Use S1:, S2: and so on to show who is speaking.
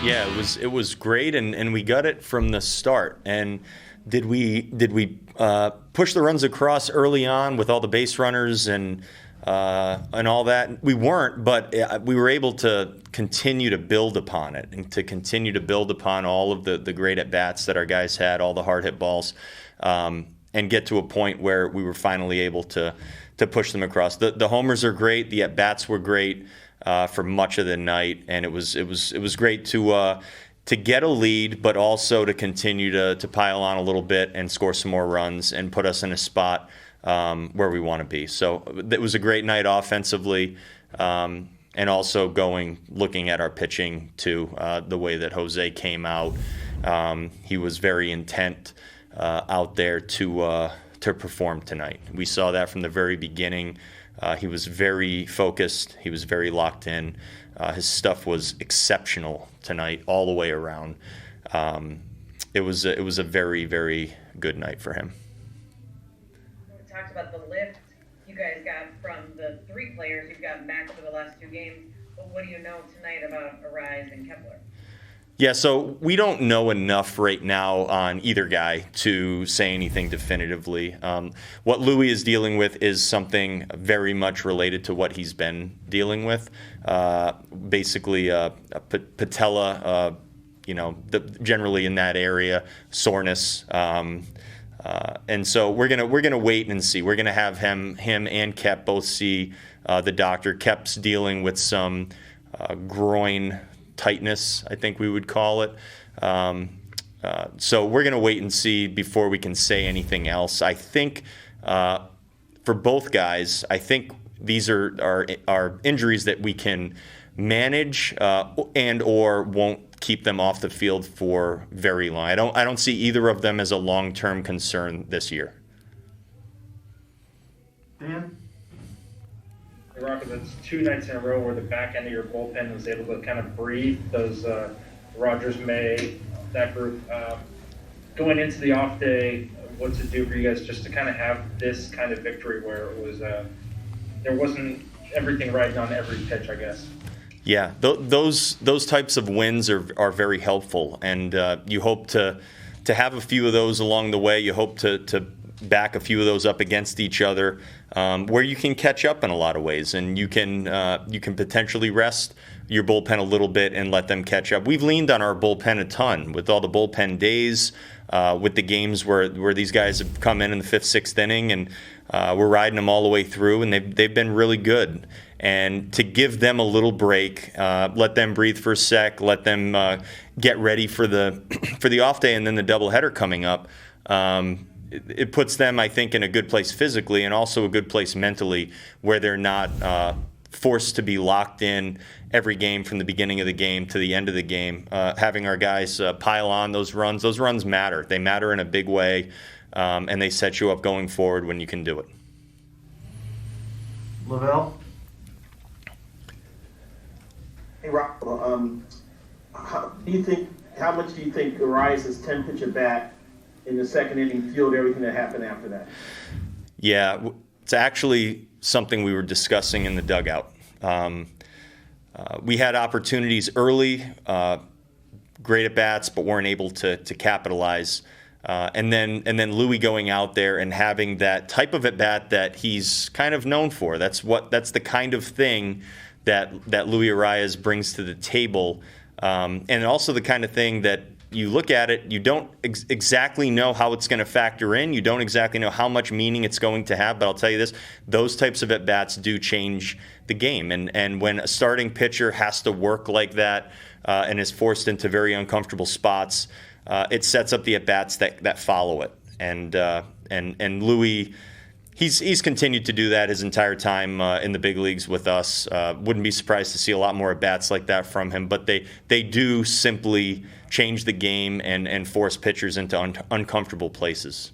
S1: Yeah, it was great, and we got it from the start. And did we push the runs across early on with all the base runners and all that? We weren't, but we were able to continue to build upon it and to continue to build upon all of the great at bats that our guys had, all the hard hit balls, and get to a point where we were finally able to push them across. The homers are great. The at bats were great for much of the night, and it was great to get a lead, but also to continue to pile on a little bit and score some more runs and put us in a spot where we want to be. So it was a great night offensively, and also looking at our pitching too, the way that Jose came out. He was very intent out there to perform tonight. We saw that from the very beginning. He was very focused. He was very locked in. His stuff was exceptional tonight, all the way around. It was a very, very good night for him.
S2: We talked about the lift you guys got from the three players you've gotten back for the last two games. But what do you know tonight about Arise and Kepler?
S1: Yeah, so we don't know enough right now on either guy to say anything definitively. What Louis is dealing with is something very much related to what he's been dealing with. Basically, a patella, generally in that area, soreness. And so we're gonna wait and see. We're gonna have him and Kep both see the doctor. Kep's dealing with some groin tightness, I think we would call it. So we're going to wait and see before we can say anything else. I think for both guys, I think these are injuries that we can manage and or won't keep them off the field for very long. I don't see either of them as a long-term concern this year.
S3: Dan?
S4: Rocco, that's two nights in a row where the back end of your bullpen was able to kind of breathe. Those Rogers, May, that group. Going into the off day, what's it do for you guys just to kind of have this kind of victory where it was there wasn't everything right on every pitch, I guess?
S1: Yeah, those types of wins are very helpful, and you hope to have a few of those along the way. You hope to back a few of those up against each other, where you can catch up in a lot of ways, and you can potentially rest your bullpen a little bit and let them catch up. We've leaned on our bullpen a ton with all the bullpen days, with the games where these guys have come in the fifth, sixth inning, and we're riding them all the way through, and they've been really good. And to give them a little break, let them breathe for a sec, let them get ready for the off day and then the doubleheader coming up. It puts them, I think, in a good place physically and also a good place mentally, where they're not forced to be locked in every game from the beginning of the game to the end of the game. Having our guys pile on those runs matter. They matter in a big way, and they set you up going forward when you can do it.
S3: Lavelle?
S5: Hey, Rocco, how much do you think Arias's 10-pitch at bat in the second inning fueled everything that happened after that?
S1: Yeah, it's actually something we were discussing in the dugout. We had opportunities early, great at bats, but weren't able to capitalize. And then Louis going out there and having that type of at bat that he's kind of known for. That's the kind of thing that Louis Arias brings to the table, and also the kind of thing that you look at it, you don't exactly know how it's going to factor in. You don't exactly know how much meaning it's going to have. But I'll tell you this, those types of at-bats do change the game. And when a starting pitcher has to work like that and is forced into very uncomfortable spots, it sets up the at-bats that follow it. And Louis, he's continued to do that his entire time in the big leagues with us. Wouldn't be surprised to see a lot more at-bats like that from him. But they do simply change the game and force pitchers into uncomfortable places.